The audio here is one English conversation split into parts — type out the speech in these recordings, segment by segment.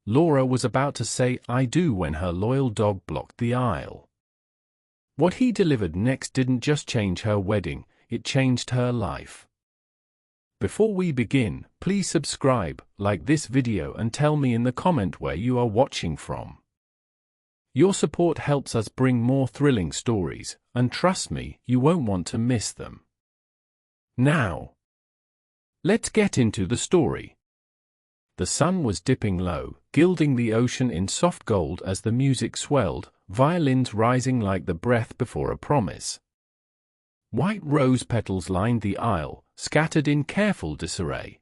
Laura was about to say "I do" when her loyal dog blocked the aisle. What he delivered next didn't just change her wedding, it changed her life. Before we begin, please subscribe, like this video and tell me in the comment where you are watching from. Your support helps us bring more thrilling stories, and trust me, you won't want to miss them. Now, let's get into the story. The sun was dipping low, gilding the ocean in soft gold as the music swelled, violins rising like the breath before a promise. White rose petals lined the aisle, scattered in careful disarray.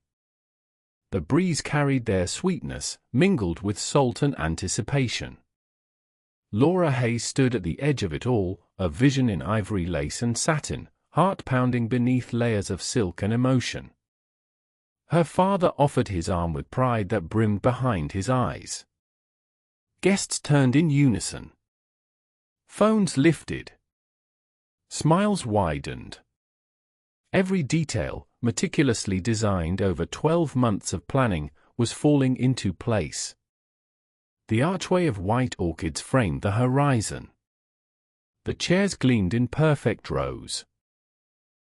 The breeze carried their sweetness, mingled with salt and anticipation. Laura Hayes stood at the edge of it all, a vision in ivory lace and satin, heart pounding beneath layers of silk and emotion. Her father offered his arm with pride that brimmed behind his eyes. Guests turned in unison. Phones lifted. Smiles widened. Every detail, meticulously designed over 12 months of planning, was falling into place. The archway of white orchids framed the horizon. The chairs gleamed in perfect rows.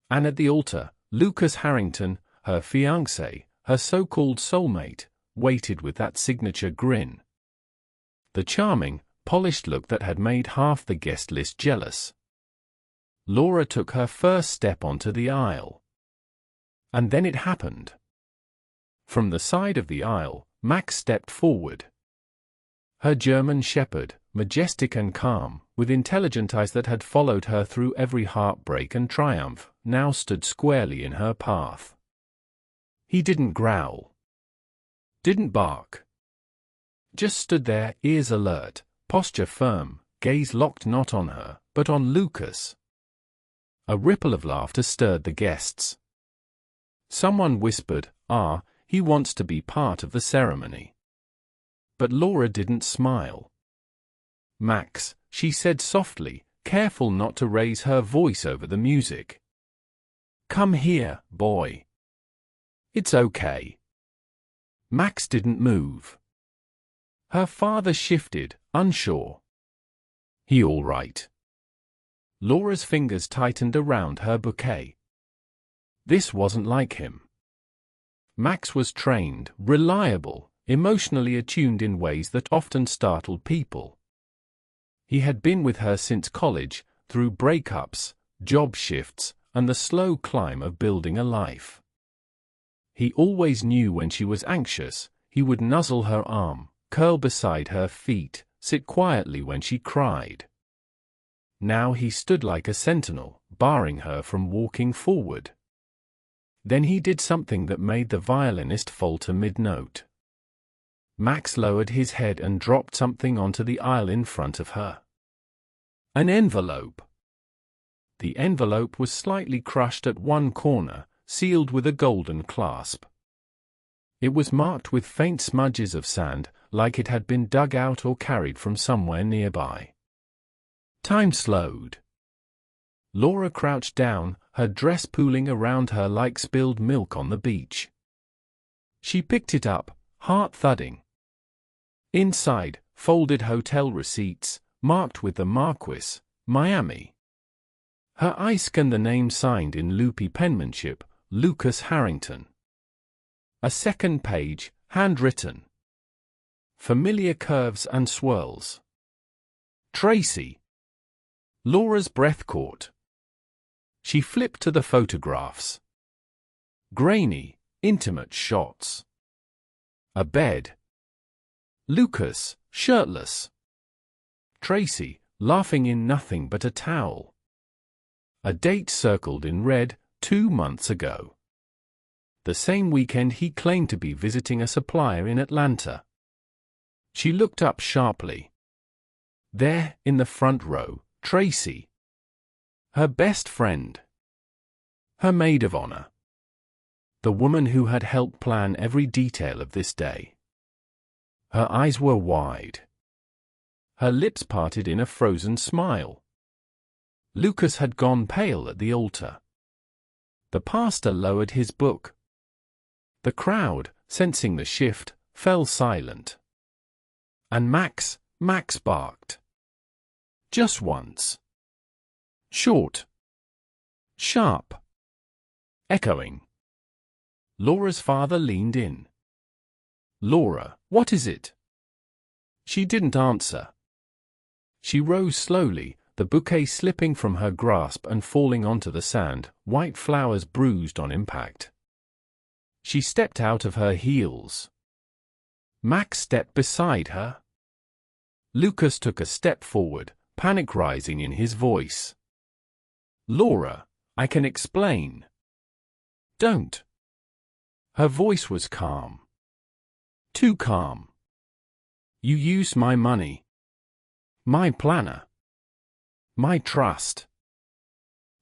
And at the altar, Lucas Harrington, her fiancé, her so-called soulmate, waited with that signature grin. The charming, polished look that had made half the guest list jealous. Laura took her first step onto the aisle. And then it happened. From the side of the aisle, Max stepped forward. Her German shepherd, majestic and calm, with intelligent eyes that had followed her through every heartbreak and triumph, now stood squarely in her path. He didn't growl. Didn't bark. Just stood there, ears alert, posture firm, gaze locked not on her, but on Lucas. A ripple of laughter stirred the guests. Someone whispered, "Ah, he wants to be part of the ceremony." But Laura didn't smile. "Max," she said softly, careful not to raise her voice over the music. "Come here, boy. It's okay." Max didn't move. Her father shifted, unsure. "He all right?" Laura's fingers tightened around her bouquet. This wasn't like him. Max was trained, reliable, emotionally attuned in ways that often startled people. He had been with her since college, through breakups, job shifts, and the slow climb of building a life. He always knew when she was anxious. He would nuzzle her arm, curl beside her feet, sit quietly when she cried. Now he stood like a sentinel, barring her from walking forward. Then he did something that made the violinist falter mid-note. Max lowered his head and dropped something onto the aisle in front of her. An envelope. The envelope was slightly crushed at one corner, sealed with a golden clasp. It was marked with faint smudges of sand, like it had been dug out or carried from somewhere nearby. Time slowed. Laura crouched down, her dress pooling around her like spilled milk on the beach. She picked it up, heart thudding. Inside, folded hotel receipts, marked with the Marquis, Miami. Her eye scanned the name signed in loopy penmanship, Lucas Harrington. A second page, handwritten. Familiar curves and swirls. Tracy. Laura's breath caught. She flipped to the photographs. Grainy, intimate shots. A bed. Lucas, shirtless. Tracy, laughing in nothing but a towel. A date circled in red, 2 months ago. The same weekend he claimed to be visiting a supplier in Atlanta. She looked up sharply. There, in the front row, Tracy. Her best friend. Her maid of honor. The woman who had helped plan every detail of this day. Her eyes were wide. Her lips parted in a frozen smile. Lucas had gone pale at the altar. The pastor lowered his book. The crowd, sensing the shift, fell silent. And Max barked. Just once. Short. Sharp. Echoing. Laura's father leaned in. "Laura, what is it?" She didn't answer. She rose slowly, the bouquet slipping from her grasp and falling onto the sand, white flowers bruised on impact. She stepped out of her heels. Max stepped beside her. Lucas took a step forward, panic rising in his voice. "Laura, I can explain." "Don't." Her voice was calm. Too calm. "You used my money. My planner. My trust."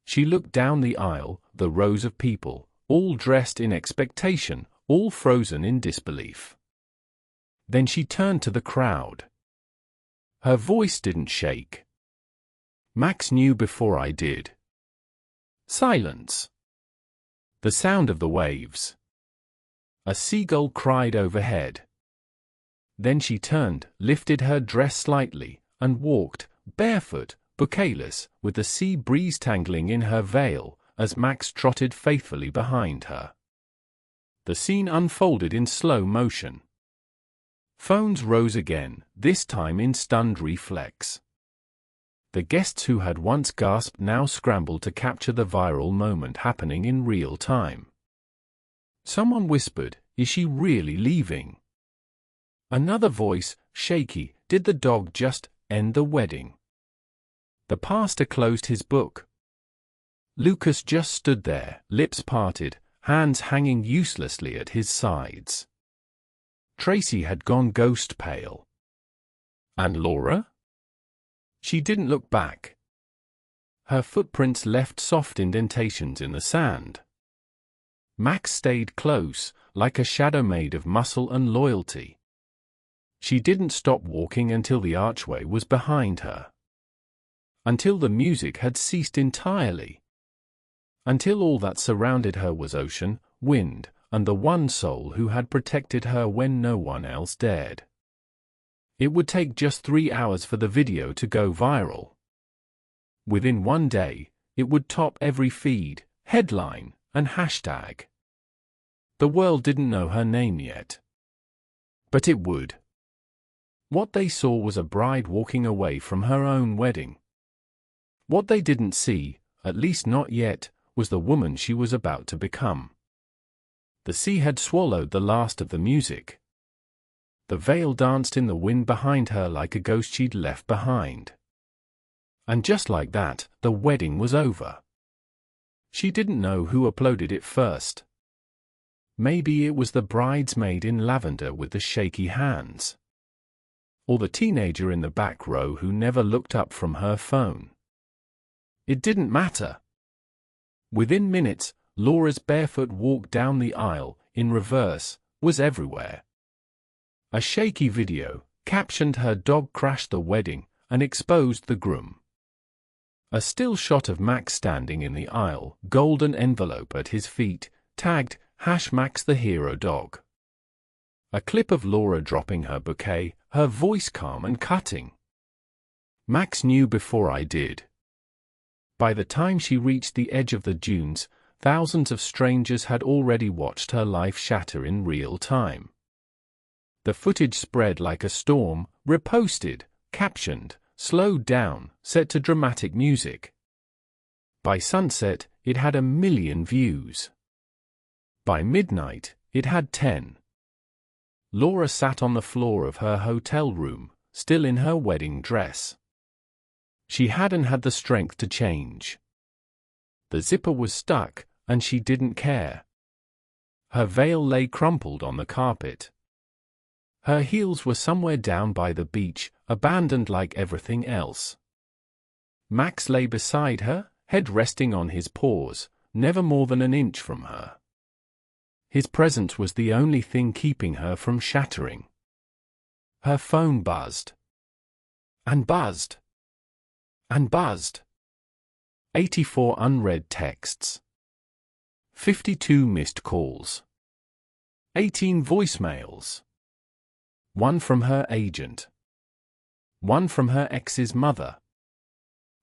She looked down the aisle, the rows of people, all dressed in expectation, all frozen in disbelief. Then she turned to the crowd. Her voice didn't shake. "Max knew before I did." Silence. The sound of the waves. A seagull cried overhead. Then she turned, lifted her dress slightly, and walked, barefoot, bouquetless, with the sea breeze tangling in her veil, as Max trotted faithfully behind her. The scene unfolded in slow motion. Phones rose again, this time in stunned reflex. The guests who had once gasped now scrambled to capture the viral moment happening in real time. Someone whispered, "Is she really leaving?" Another voice, shaky, "Did the dog just end the wedding?" The pastor closed his book. Lucas just stood there, lips parted, hands hanging uselessly at his sides. Tracy had gone ghost pale. And Laura? She didn't look back. Her footprints left soft indentations in the sand. Max stayed close, like a shadow made of muscle and loyalty. She didn't stop walking until the archway was behind her. Until the music had ceased entirely. Until all that surrounded her was ocean, wind, and the one soul who had protected her when no one else dared. It would take just 3 hours for the video to go viral. Within one day, it would top every feed, headline, and hashtag. The world didn't know her name yet. But it would. What they saw was a bride walking away from her own wedding. What they didn't see, at least not yet, was the woman she was about to become. The sea had swallowed the last of the music. The veil danced in the wind behind her like a ghost she'd left behind. And just like that, the wedding was over. She didn't know who uploaded it first. Maybe it was the bridesmaid in lavender with the shaky hands. Or the teenager in the back row who never looked up from her phone. It didn't matter. Within minutes, Laura's barefoot walk down the aisle, in reverse, was everywhere. A shaky video, captioned "Her dog crashed the wedding," and exposed the groom. A still shot of Max standing in the aisle, golden envelope at his feet, tagged, #Max the hero dog. A clip of Laura dropping her bouquet, her voice calm and cutting. "Max knew before I did." By the time she reached the edge of the dunes, thousands of strangers had already watched her life shatter in real time. The footage spread like a storm, reposted, captioned, slowed down, set to dramatic music. By sunset, it had 1 million views. By midnight, it had 10. Laura sat on the floor of her hotel room, still in her wedding dress. She hadn't had the strength to change. The zipper was stuck, and she didn't care. Her veil lay crumpled on the carpet. Her heels were somewhere down by the beach, abandoned like everything else. Max lay beside her, head resting on his paws, never more than an inch from her. His presence was the only thing keeping her from shattering. Her phone buzzed. And buzzed. And buzzed. 84 unread texts. 52 missed calls. 18 voicemails. One from her agent. one from her ex's mother,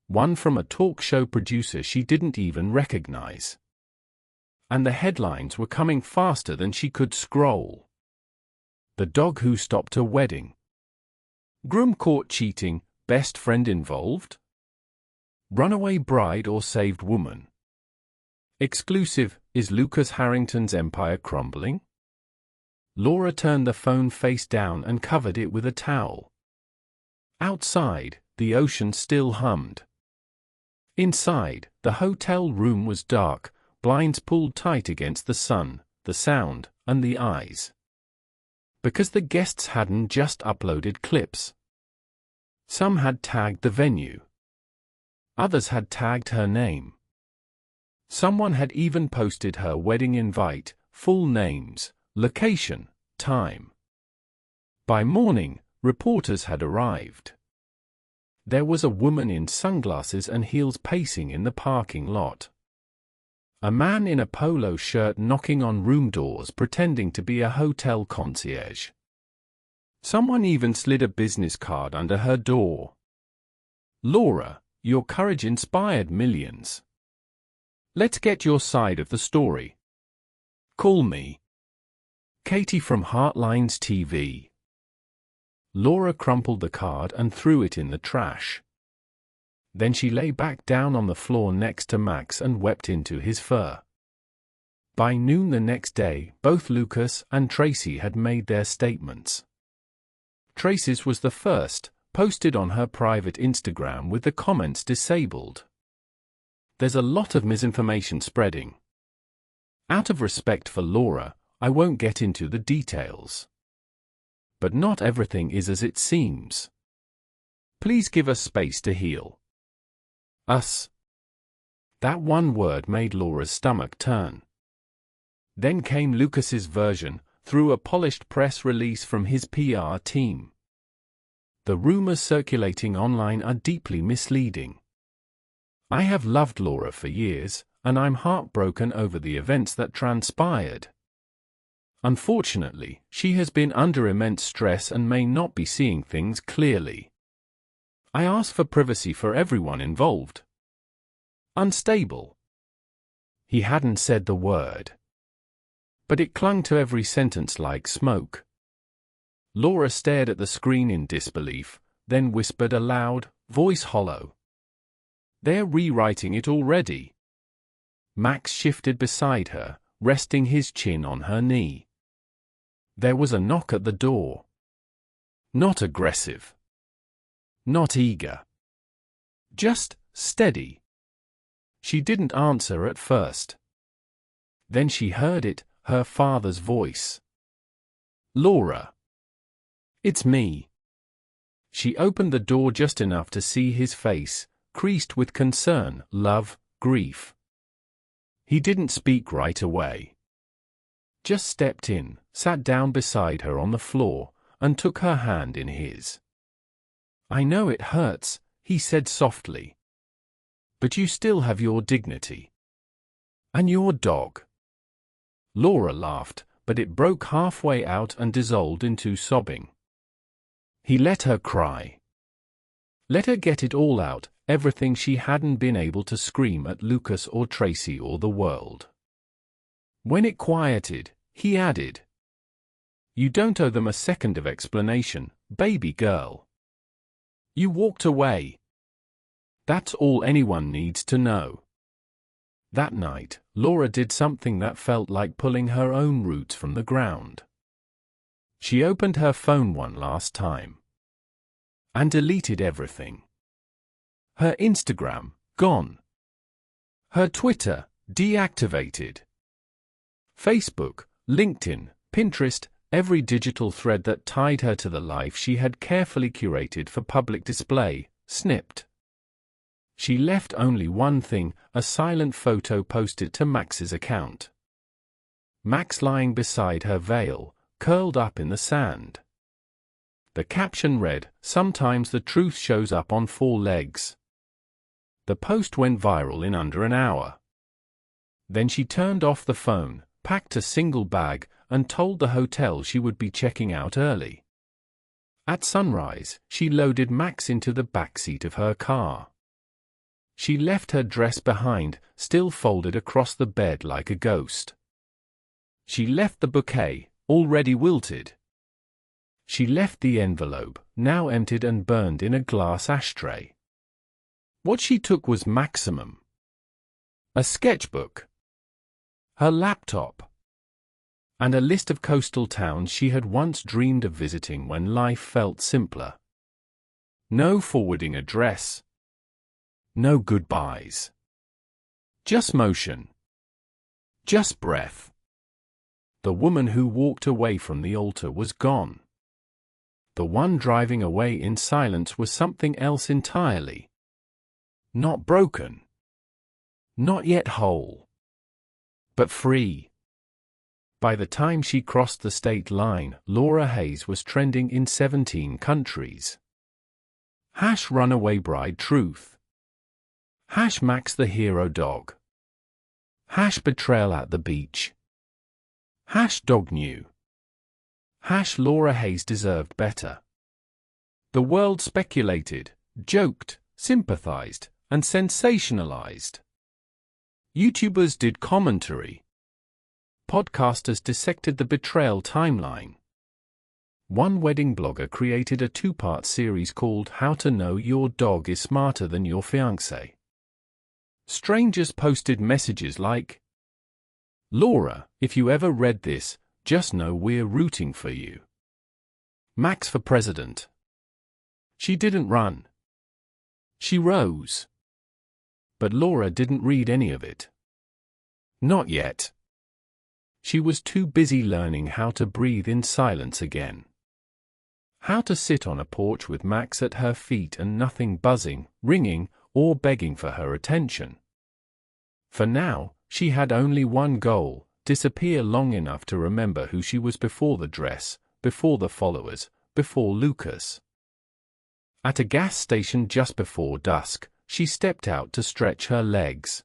one from a talk show producer she didn't even recognize. And the headlines were coming faster than she could scroll. The dog who stopped a wedding. Groom caught cheating, best friend involved? Runaway bride or saved woman? Exclusive, is Lucas Harrington's empire crumbling? Laura turned the phone face down and covered it with a towel. Outside, the ocean still hummed. Inside, the hotel room was dark, blinds pulled tight against the sun, the sound, and the eyes. Because the guests hadn't just uploaded clips. Some had tagged the venue. Others had tagged her name. Someone had even posted her wedding invite, full names, location, time. By morning, reporters had arrived. There was a woman in sunglasses and heels pacing in the parking lot. A man in a polo shirt knocking on room doors pretending to be a hotel concierge. Someone even slid a business card under her door. Laura, your courage inspired millions. Let's get your side of the story. Call me Katie from Heartlines TV. Laura crumpled the card and threw it in the trash. Then she lay back down on the floor next to Max and wept into his fur. By noon the next day, both Lucas and Tracy had made their statements. Tracy's was the first, posted on her private Instagram with the comments disabled. There's a lot of misinformation spreading. Out of respect for Laura, I won't get into the details. But not everything is as it seems. Please give us space to heal. Us. That one word made Laura's stomach turn. Then came Lucas's version, through a polished press release from his PR team. The rumors circulating online are deeply misleading. I have loved Laura for years, and I'm heartbroken over the events that transpired. Unfortunately, she has been under immense stress and may not be seeing things clearly. I ask for privacy for everyone involved. Unstable. He hadn't said the word, but it clung to every sentence like smoke. Laura stared at the screen in disbelief, then whispered aloud, voice hollow. They're rewriting it already. Max shifted beside her, resting his chin on her knee. There was a knock at the door. Not aggressive. Not eager. Just steady. She didn't answer at first. Then she heard it, her father's voice. Laura. It's me. She opened the door just enough to see his face, creased with concern, love, grief. He didn't speak right away. Just stepped in, sat down beside her on the floor, and took her hand in his. I know it hurts, he said softly. But you still have your dignity. And your dog. Laura laughed, but it broke halfway out and dissolved into sobbing. He let her cry. Let her get it all out, everything she hadn't been able to scream at Lucas or Tracy or the world. When it quieted, he added, You don't owe them a second of explanation, baby girl. You walked away. That's all anyone needs to know. That night, Laura did something that felt like pulling her own roots from the ground. She opened her phone one last time. And deleted everything. Her Instagram, gone. Her Twitter, deactivated. Facebook, LinkedIn, Pinterest, every digital thread that tied her to the life she had carefully curated for public display, snipped. She left only one thing, a silent photo posted to Max's account. Max lying beside her veil, curled up in the sand. The caption read, Sometimes the truth shows up on four legs. The post went viral in under an hour. Then she turned off the phone, packed a single bag, and told the hotel she would be checking out early. At sunrise, she loaded Max into the back seat of her car. She left her dress behind, still folded across the bed like a ghost. She left the bouquet, already wilted. She left the envelope, now emptied and burned in a glass ashtray. What she took was maximum. A sketchbook, her laptop, and a list of coastal towns she had once dreamed of visiting when life felt simpler. No forwarding address. No goodbyes. Just motion. Just breath. The woman who walked away from the altar was gone. The one driving away in silence was something else entirely. Not broken. Not yet whole. But free. By the time she crossed the state line, Laura Hayes was trending in 17 countries. #Runaway Bride Truth. #Max the Hero Dog. #Betrayal at the Beach. #Dog New. Laura Hayes deserved better. The world speculated, joked, sympathized, and sensationalized. YouTubers did commentary. Podcasters dissected the betrayal timeline. One wedding blogger created a 2-part series called How to Know Your Dog is Smarter Than Your Fiancé. Strangers posted messages like, "Laura, if you ever read this, just know we're rooting for you. Max for president." She didn't run. She rose. But Laura didn't read any of it. Not yet. She was too busy learning how to breathe in silence again. How to sit on a porch with Max at her feet and nothing buzzing, ringing, or begging for her attention. For now, she had only one goal: disappear long enough to remember who she was before the dress, before the followers, before Lucas. At a gas station just before dusk, she stepped out to stretch her legs.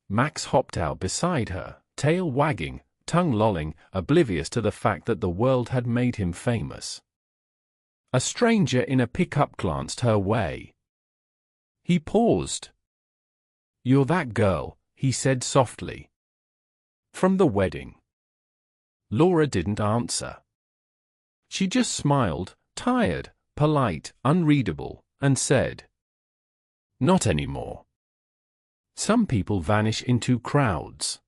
Max hopped out beside her, tail wagging, tongue lolling, oblivious to the fact that the world had made him famous. A stranger in a pickup glanced her way. He paused. "You're that girl," he said softly. "From the wedding." Laura didn't answer. She just smiled, tired, polite, unreadable, and said, "Not anymore." Some people vanish into crowds.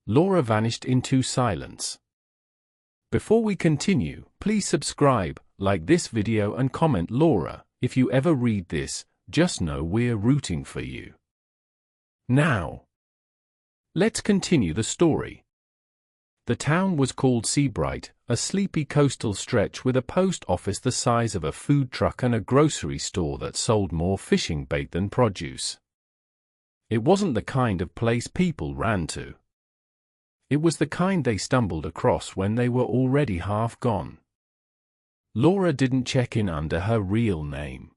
Laura vanished into silence. Before we continue, please subscribe, like this video and comment. Laura, if you ever read this, just know we're rooting for you. Now, let's continue the story. The town was called Seabright, a sleepy coastal stretch with a post office the size of a food truck and a grocery store that sold more fishing bait than produce. It wasn't the kind of place people ran to. It was the kind they stumbled across when they were already half gone. Laura didn't check in under her real name.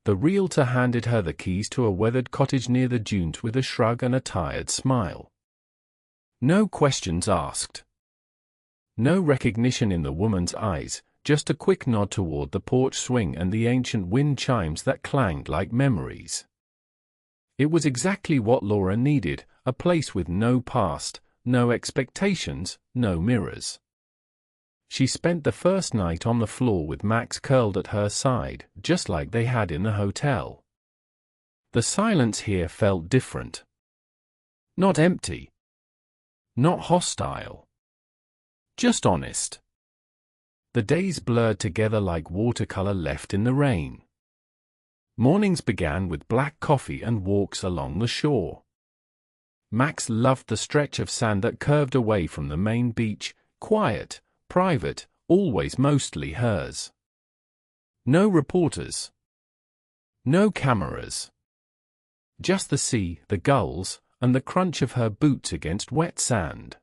The realtor handed her the keys to a weathered cottage near the dunes with a shrug and a tired smile. No questions asked. No recognition in the woman's eyes, just a quick nod toward the porch swing and the ancient wind chimes that clanged like memories. It was exactly what Laura needed, a place with no past, no expectations, no mirrors. She spent the first night on the floor with Max curled at her side, just like they had in the hotel. The silence here felt different. Not empty. Not hostile. Just honest. The days blurred together like watercolor left in the rain. Mornings began with black coffee and walks along the shore. Max loved the stretch of sand that curved away from the main beach, quiet, private, always mostly hers. No reporters. No cameras. Just the sea, the gulls, and the crunch of her boots against wet sand.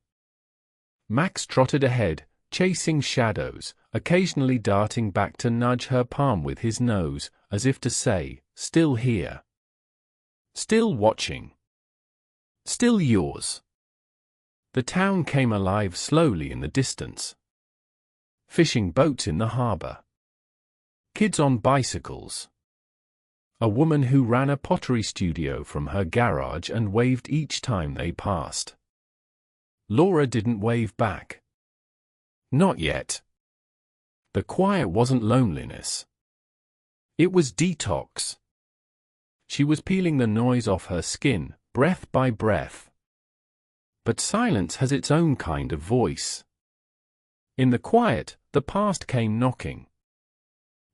Max trotted ahead, chasing shadows, occasionally darting back to nudge her palm with his nose, as if to say, "Still here. Still watching. Still yours." The town came alive slowly in the distance. Fishing boats in the harbor. Kids on bicycles. A woman who ran a pottery studio from her garage and waved each time they passed. Laura didn't wave back. Not yet. The quiet wasn't loneliness. It was detox. She was peeling the noise off her skin, breath by breath. But silence has its own kind of voice. In the quiet, the past came knocking.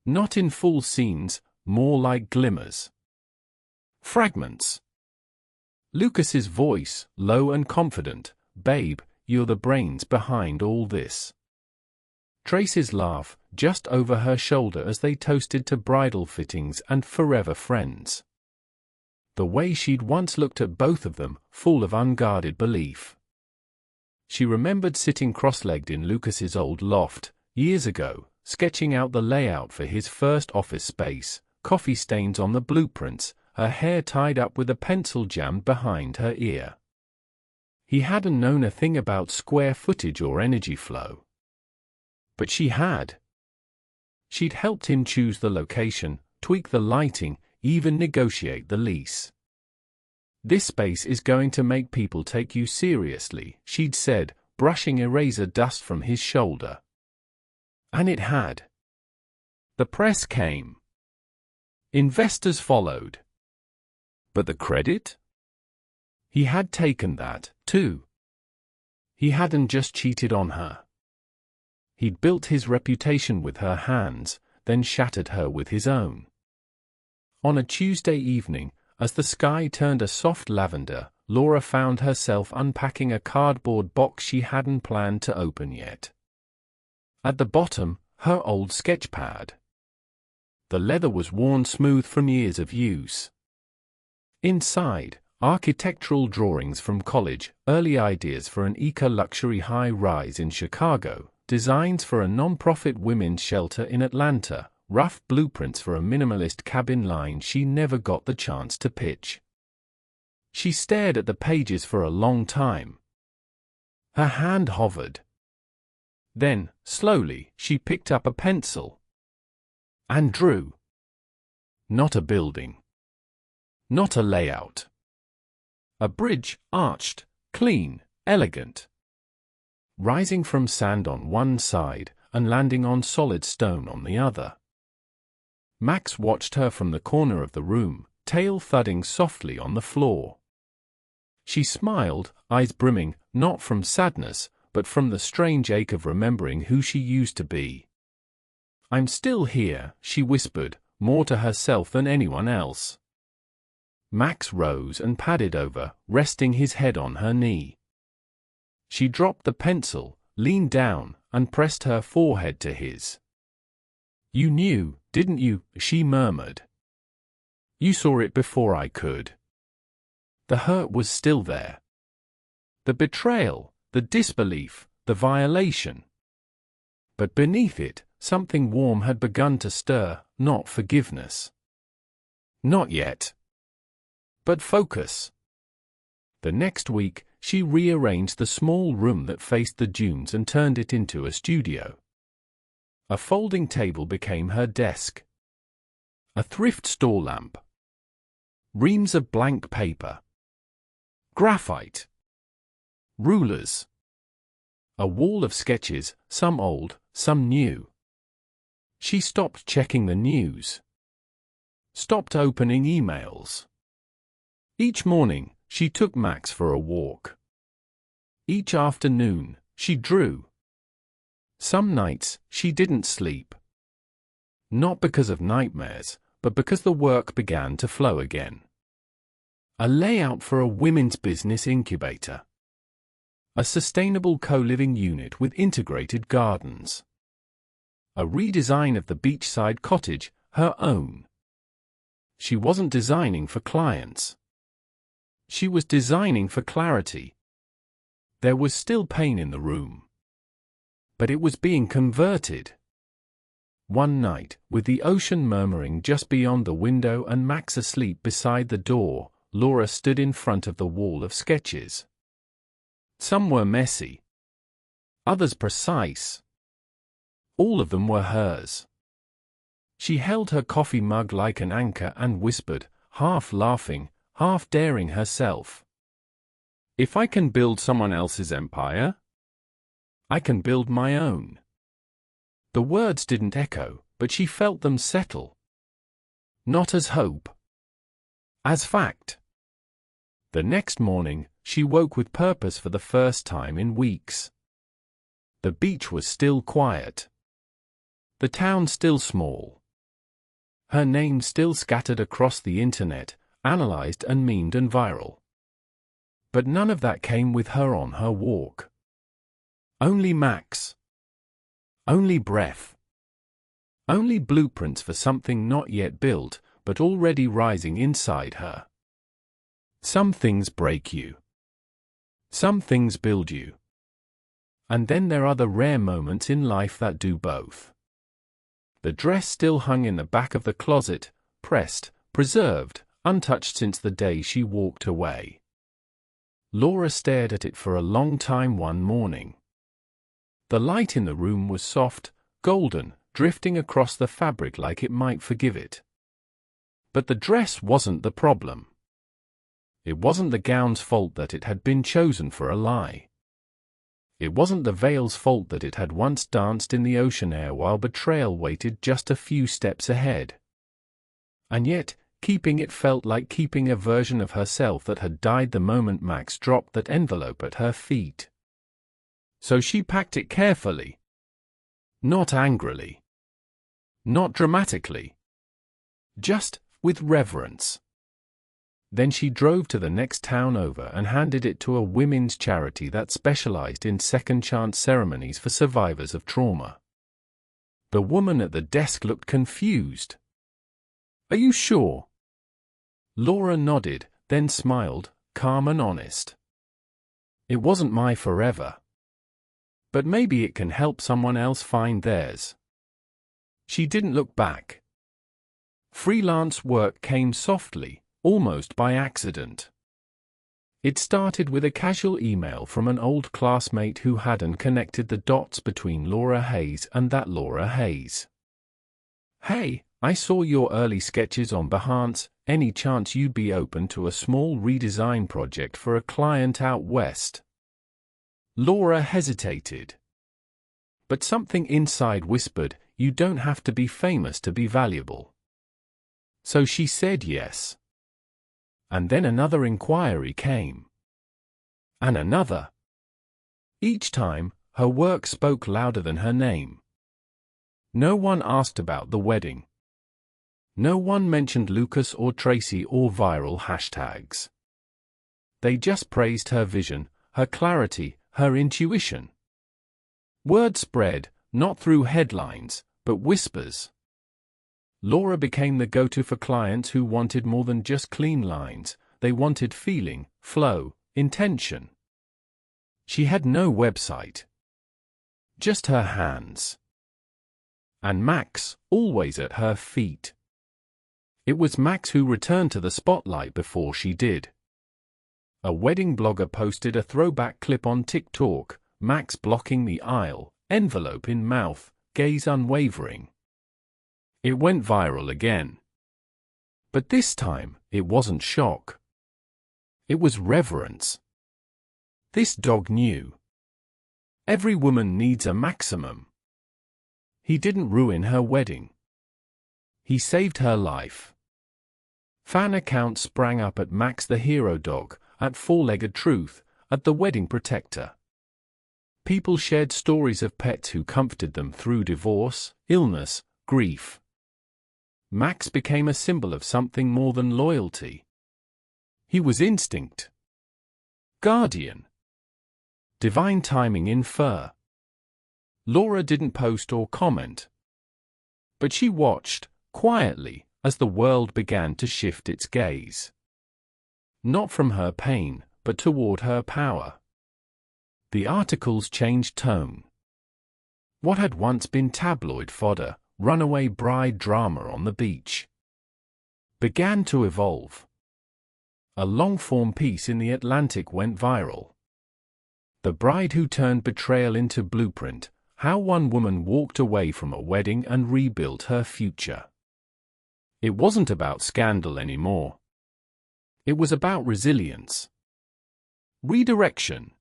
Not in full scenes, more like glimmers. Fragments. Lucas's voice, low and confident, "Babe, you're the brains behind all this." Trace's laugh, just over her shoulder as they toasted to bridal fittings and forever friends. The way she'd once looked at both of them, full of unguarded belief. She remembered sitting cross-legged in Lucas's old loft, years ago, sketching out the layout for his first office space, coffee stains on the blueprints, her hair tied up with a pencil jammed behind her ear. He hadn't known a thing about square footage or energy flow. But she had. She'd helped him choose the location, tweak the lighting, even negotiate the lease. "This space is going to make people take you seriously," she'd said, brushing eraser dust from his shoulder. And it had. The press came. Investors followed. But the credit? He had taken that, too. He hadn't just cheated on her. He'd built his reputation with her hands, then shattered her with his own. On a Tuesday evening, as the sky turned a soft lavender, Laura found herself unpacking a cardboard box she hadn't planned to open yet. At the bottom, her old sketch pad. The leather was worn smooth from years of use. Inside, architectural drawings from college, early ideas for an eco-luxury high-rise in Chicago, designs for a non-profit women's shelter in Atlanta, rough blueprints for a minimalist cabin line she never got the chance to pitch. She stared at the pages for a long time. Her hand hovered. Then, slowly, she picked up a pencil. And drew. Not a building. Not a layout. A bridge, arched, clean, elegant. Rising from sand on one side and landing on solid stone on the other. Max watched her from the corner of the room, tail thudding softly on the floor. She smiled, eyes brimming, not from sadness, but from the strange ache of remembering who she used to be. "I'm still here," she whispered, more to herself than anyone else. Max rose and padded over, resting his head on her knee. She dropped the pencil, leaned down, and pressed her forehead to his. "You knew, didn't you?" she murmured. "You saw it before I could." The hurt was still there. The betrayal, the disbelief, the violation. But beneath it, something warm had begun to stir, not forgiveness. Not yet. But focus. The next week, she rearranged the small room that faced the dunes and turned it into a studio. A folding table became her desk. A thrift store lamp. Reams of blank paper. Graphite. Rulers. A wall of sketches, some old, some new. She stopped checking the news. Stopped opening emails. Each morning, she took Max for a walk. Each afternoon, she drew. Some nights, she didn't sleep. Not because of nightmares, but because the work began to flow again. A layout for a women's business incubator. A sustainable co-living unit with integrated gardens. A redesign of the beachside cottage, her own. She wasn't designing for clients. She was designing for clarity. There was still pain in the room. But it was being converted. One night, with the ocean murmuring just beyond the window and Max asleep beside the door, Laura stood in front of the wall of sketches. Some were messy. Others precise. All of them were hers. She held her coffee mug like an anchor and whispered, half laughing, half daring herself, "If I can build someone else's empire, I can build my own." The words didn't echo, but she felt them settle. Not as hope, as fact. The next morning, she woke with purpose for the first time in weeks. The beach was still quiet. The town still small. Her name still scattered across the internet, analyzed and memed and viral. But none of that came with her on her walk. Only Max. Only breath. Only blueprints for something not yet built, but already rising inside her. Some things break you. Some things build you. And then there are the rare moments in life that do both. The dress still hung in the back of the closet, pressed, preserved, untouched since the day she walked away. Laura stared at it for a long time one morning. The light in the room was soft, golden, drifting across the fabric like it might forgive it. But the dress wasn't the problem. It wasn't the gown's fault that it had been chosen for a lie. It wasn't the veil's fault that it had once danced in the ocean air while betrayal waited just a few steps ahead. And yet, keeping it felt like keeping a version of herself that had died the moment Max dropped that envelope at her feet. So she packed it carefully. Not angrily. Not dramatically. Just with reverence. Then she drove to the next town over and handed it to a women's charity that specialized in second-chance ceremonies for survivors of trauma. The woman at the desk looked confused. "Are you sure?" Laura nodded, then smiled, calm and honest. "It wasn't my forever. But maybe it can help someone else find theirs." She didn't look back. Freelance work came softly, almost by accident. It started with a casual email from an old classmate who hadn't connected the dots between Laura Hayes and that Laura Hayes. "Hey, I saw your early sketches on Behance. Any chance you'd be open to a small redesign project for a client out west?" Laura hesitated. But something inside whispered, "You don't have to be famous to be valuable." So she said yes. And then another inquiry came. And another. Each time, her work spoke louder than her name. No one asked about the wedding. No one mentioned Lucas or Tracy or viral hashtags. They just praised her vision, her clarity, her intuition. Word spread, not through headlines, but whispers. Laura became the go-to for clients who wanted more than just clean lines. They wanted feeling, flow, intention. She had no website. Just her hands. And Max, always at her feet. It was Max who returned to the spotlight before she did. A wedding blogger posted a throwback clip on TikTok, Max blocking the aisle, envelope in mouth, gaze unwavering. It went viral again. But this time, it wasn't shock. It was reverence. This dog knew. Every woman needs a maximum. He didn't ruin her wedding. He saved her life. Fan accounts sprang up at Max the Hero Dog, at Four-Legged Truth, at the Wedding Protector. People shared stories of pets who comforted them through divorce, illness, grief. Max became a symbol of something more than loyalty. He was instinct. Guardian. Divine timing in fur. Laura didn't post or comment. But she watched, quietly, as the world began to shift its gaze. Not from her pain, but toward her power. The articles changed tone. What had once been tabloid fodder, runaway bride drama on the beach, began to evolve. A long-form piece in The Atlantic went viral. The bride who turned betrayal into blueprint, How one woman walked away from a wedding and rebuilt her future. It wasn't about scandal anymore. It was about resilience. Redirection.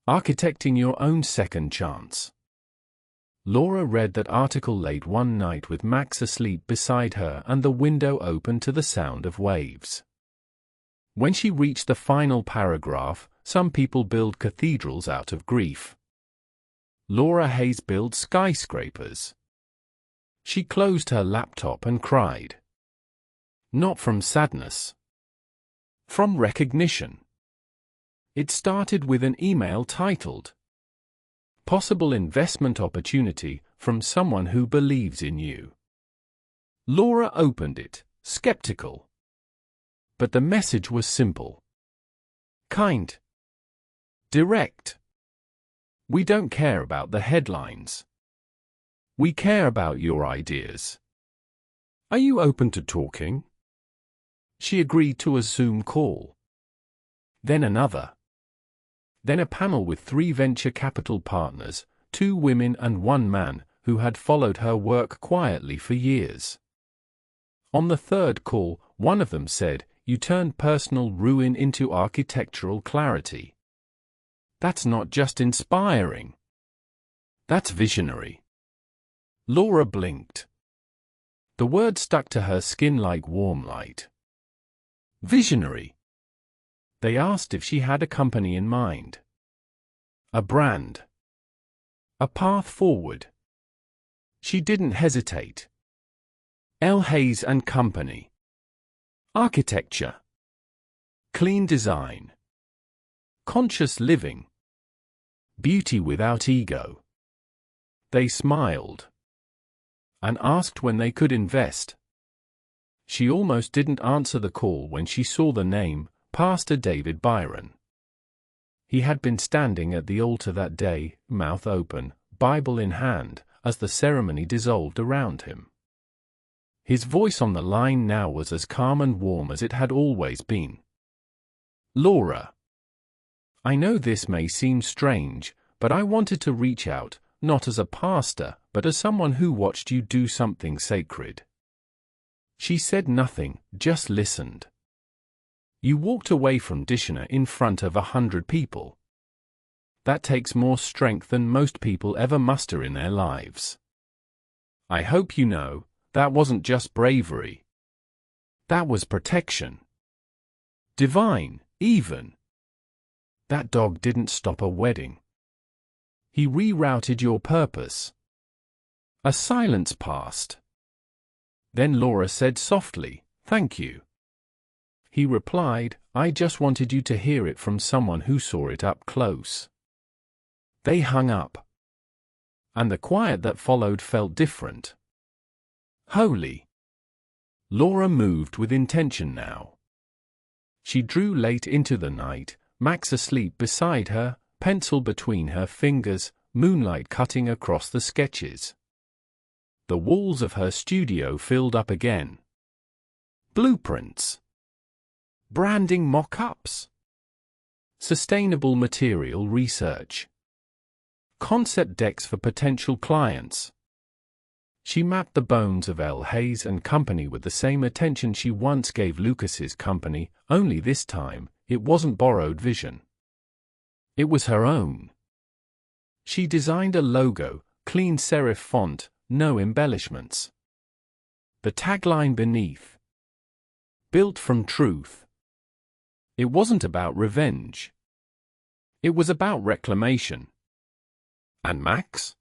Architecting your own second chance. Laura read that article late one night with Max asleep beside her and the window open to the sound of waves. When she reached the final paragraph, some people build cathedrals out of grief. Laura Hayes builds skyscrapers. She closed her laptop and cried. Not from sadness. From recognition. It started with an email titled, "Possible investment opportunity from someone who believes in you." Laura opened it, skeptical. But the message was simple. Kind. Direct. We don't care about the headlines. We care about your ideas. Are you open to talking? She agreed to a Zoom call. Then another. Then a panel with 3 venture capital partners, 2 women and 1 man, who had followed her work quietly for years. On the 3rd call, one of them said, "You turned personal ruin into architectural clarity. That's not just inspiring. That's visionary." Laura blinked. The word stuck to her skin like warm light. Visionary. They asked if she had a company in mind. A brand. A path forward. She didn't hesitate. L. Hayes and Company. Architecture. Clean design. Conscious living. Beauty without ego. They smiled. And asked when they could invest. She almost didn't answer the call when she saw the name, Pastor David Byron. He had been standing at the altar that day, mouth open, Bible in hand, as the ceremony dissolved around him. His voice on the line now was as calm and warm as it had always been. "Laura, I know this may seem strange, but I wanted to reach out, not as a pastor, but as someone who watched you do something sacred." She said nothing, just listened. "You walked away from Dishner in front of 100 people. That takes more strength than most people ever muster in their lives. I hope you know, that wasn't just bravery. That was protection. Divine, even. That dog didn't stop a wedding. He rerouted your purpose." A silence passed. Then Laura said softly, "Thank you." He replied, "I just wanted you to hear it from someone who saw it up close." They hung up. And the quiet that followed felt different. Holy. Laura moved with intention now. She drew late into the night, Max asleep beside her, pencil between her fingers, moonlight cutting across the sketches. The walls of her studio filled up again. Blueprints. Branding mock-ups. Sustainable material research. Concept decks for potential clients. She mapped the bones of L. Hayes and Company with the same attention she once gave Lucas's company, only this time, it wasn't borrowed vision. It was her own. She designed a logo, clean serif font, no embellishments. The tagline beneath. Built from truth. It wasn't about revenge. It was about reclamation. And Max?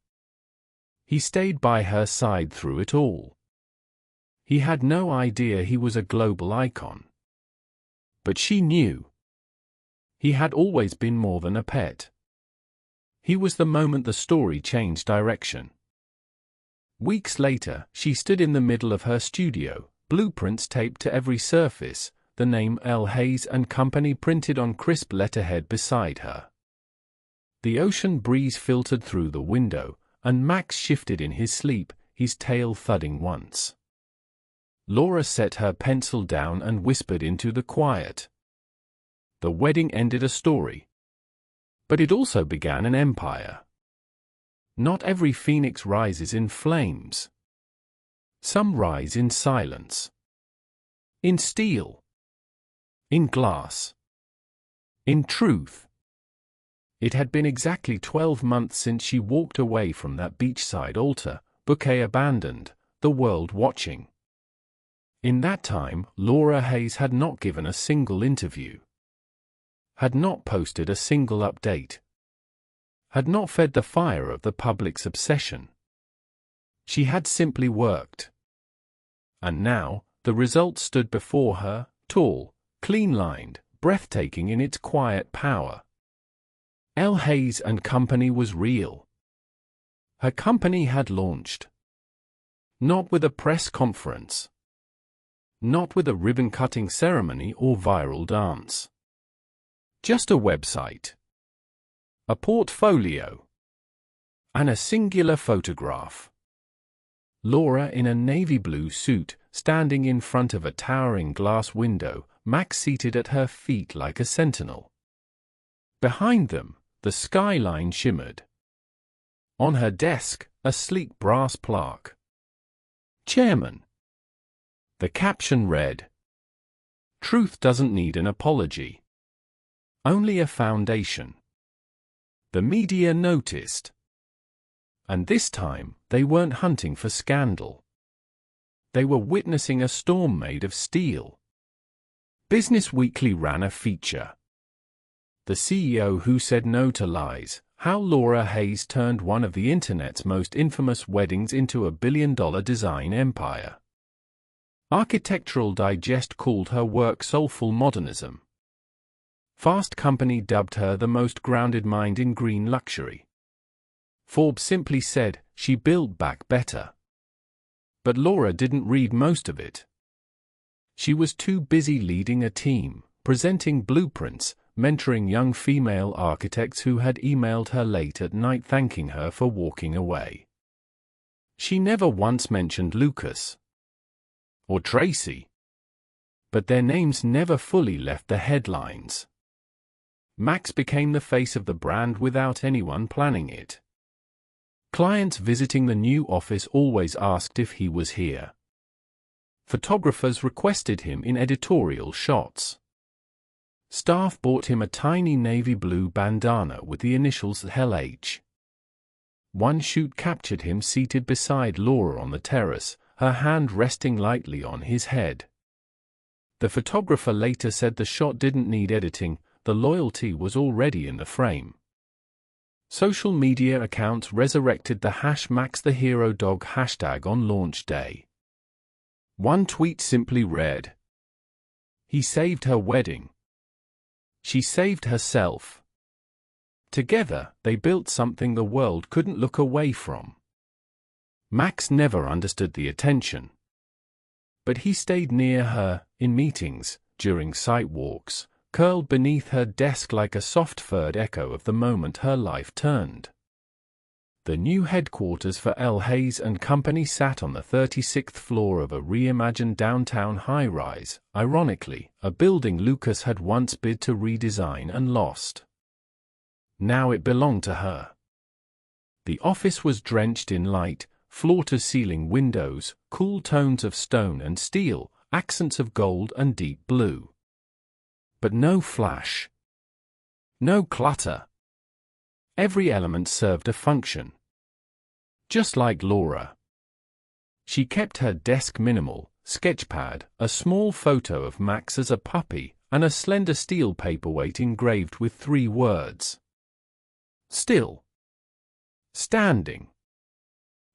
He stayed by her side through it all. He had no idea he was a global icon. But she knew. He had always been more than a pet. He was the moment the story changed direction. Weeks later, she stood in the middle of her studio, blueprints taped to every surface, the name L. Hayes and Company printed on crisp letterhead beside her. The ocean breeze filtered through the window, and Max shifted in his sleep, his tail thudding once. Laura set her pencil down and whispered into the quiet. The wedding ended a story. But it also began an empire. Not every phoenix rises in flames. Some rise in silence. In steel. In glass. In truth. It had been exactly 12 months since she walked away from that beachside altar, bouquet abandoned, the world watching. In that time, Laura Hayes had not given a single interview. Had not posted a single update. Had not fed the fire of the public's obsession. She had simply worked. And now, the result stood before her, tall, clean-lined, breathtaking in its quiet power. L. Hayes and Company was real. Her company had launched. Not with a press conference. Not with a ribbon-cutting ceremony or viral dance. Just a website. A portfolio. And a singular photograph. Laura in a navy blue suit, standing in front of a towering glass window, Max seated at her feet like a sentinel. Behind them, the skyline shimmered. On her desk, a sleek brass plaque. Chairman. The caption read, "Truth doesn't need an apology. Only a foundation." The media noticed. And this time, they weren't hunting for scandal. They were witnessing a storm made of steel. Business Weekly ran a feature. The CEO who said no to lies, how Laura Hayes turned one of the internet's most infamous weddings into a billion-dollar design empire. Architectural Digest called her work soulful modernism. Fast Company dubbed her the most grounded mind in green luxury. Forbes simply said, she built back better. But Laura didn't read most of it. She was too busy leading a team, presenting blueprints, mentoring young female architects who had emailed her late at night thanking her for walking away. She never once mentioned Lucas. Or Tracy. But their names never fully left the headlines. Max became the face of the brand without anyone planning it. Clients visiting the new office always asked if he was here. Photographers requested him in editorial shots. Staff bought him a tiny navy blue bandana with the initials LH. One shoot captured him seated beside Laura on the terrace, her hand resting lightly on his head. The photographer later said the shot didn't need editing, the loyalty was already in the frame. Social media accounts resurrected the #MaxTheHeroDog hashtag on launch day. One tweet simply read, "He saved her wedding. She saved herself." Together, they built something the world couldn't look away from. Max never understood the attention. But he stayed near her, in meetings, during site walks, curled beneath her desk like a soft-furred echo of the moment her life turned. The new headquarters for L. Hayes and Company sat on the 36th floor of a reimagined downtown high-rise, ironically, a building Lucas had once bid to redesign and lost. Now it belonged to her. The office was drenched in light, floor-to-ceiling windows, cool tones of stone and steel, accents of gold and deep blue. But no flash. No clutter. Every element served a function. Just like Laura. She kept her desk minimal, sketchpad, a small photo of Max as a puppy, and a slender steel paperweight engraved with 3 words. Still. Standing.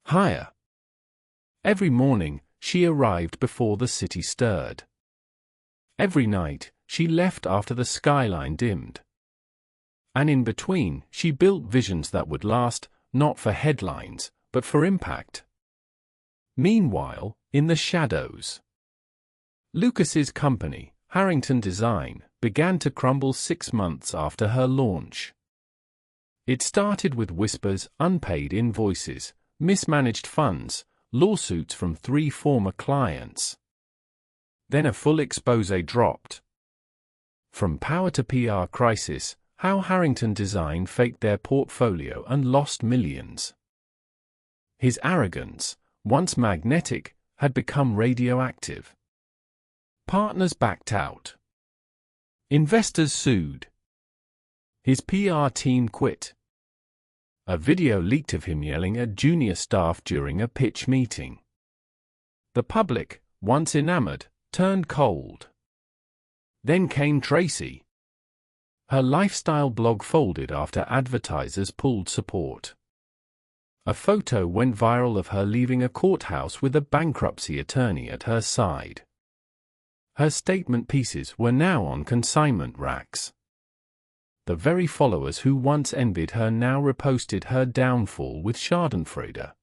Higher. Every morning, she arrived before the city stirred. Every night, she left after the skyline dimmed. And in between, she built visions that would last, not for headlines, but for impact. Meanwhile, in the shadows, Lucas's company, Harrington Design, began to crumble 6 months after her launch. It started with whispers, unpaid invoices, mismanaged funds, lawsuits from 3 former clients. Then a full exposé dropped. From power to PR crisis, how Harrington Design faked their portfolio and lost millions. His arrogance, once magnetic, had become radioactive. Partners backed out. Investors sued. His PR team quit. A video leaked of him yelling at junior staff during a pitch meeting. The public, once enamored, turned cold. Then came Tracy. Her lifestyle blog folded after advertisers pulled support. A photo went viral of her leaving a courthouse with a bankruptcy attorney at her side. Her statement pieces were now on consignment racks. The very followers who once envied her now reposted her downfall with schadenfreude.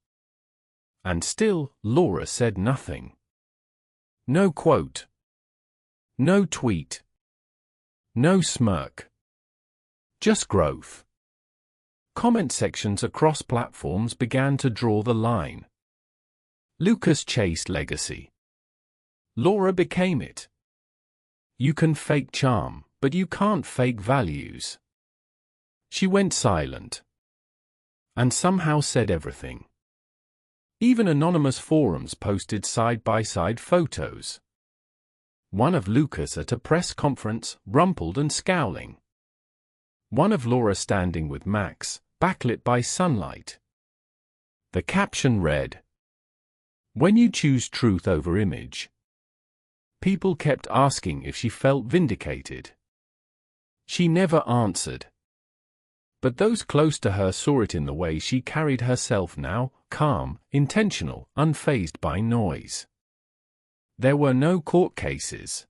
And still, Laura said nothing. No quote. No tweet. No smirk. Just growth. Comment sections across platforms began to draw the line. Lucas chased legacy. Laura became it. You can fake charm, but you can't fake values. She went silent. And somehow said everything. Even anonymous forums posted side-by-side photos. One of Lucas at a press conference, rumpled and scowling. One of Laura standing with Max, backlit by sunlight. The caption read, "When you choose truth over image." People kept asking if she felt vindicated. She never answered. But those close to her saw it in the way she carried herself now, calm, intentional, unfazed by noise. There were no court cases.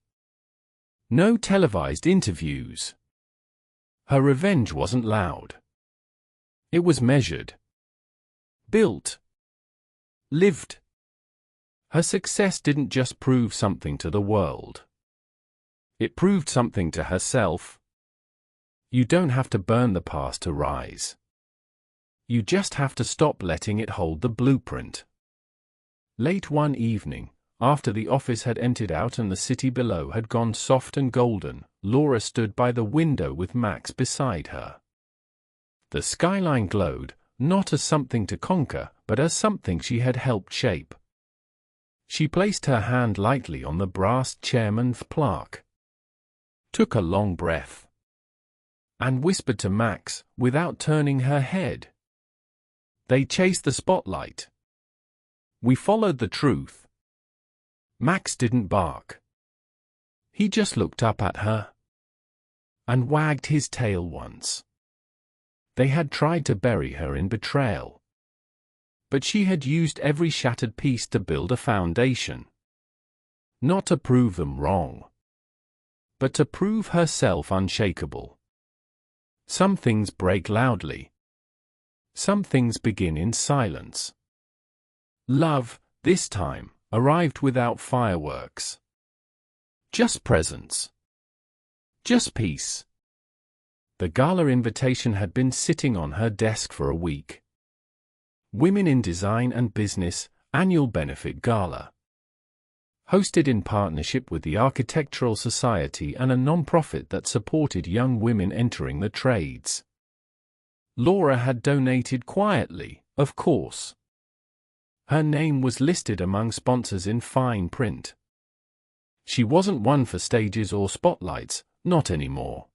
No televised interviews. Her revenge wasn't loud. It was measured. Built. Lived. Her success didn't just prove something to the world. It proved something to herself. You don't have to burn the past to rise. You just have to stop letting it hold the blueprint. Late one evening, after the office had emptied out and the city below had gone soft and golden, Laura stood by the window with Max beside her. The skyline glowed, not as something to conquer, but as something she had helped shape. She placed her hand lightly on the brass chairman's plaque, took a long breath, and whispered to Max, without turning her head. They chased the spotlight. We followed the truth. Max didn't bark. He just looked up at her and wagged his tail once. They had tried to bury her in betrayal. But she had used every shattered piece to build a foundation. Not to prove them wrong, but to prove herself unshakable. Some things break loudly. Some things begin in silence. Love, this time, arrived without fireworks. Just presence. Just peace. The gala invitation had been sitting on her desk for a week. Women in Design and Business, Annual Benefit Gala. Hosted in partnership with the Architectural Society and a non-profit that supported young women entering the trades. Laura had donated quietly, of course. Her name was listed among sponsors in fine print. She wasn't one for stages or spotlights, not anymore.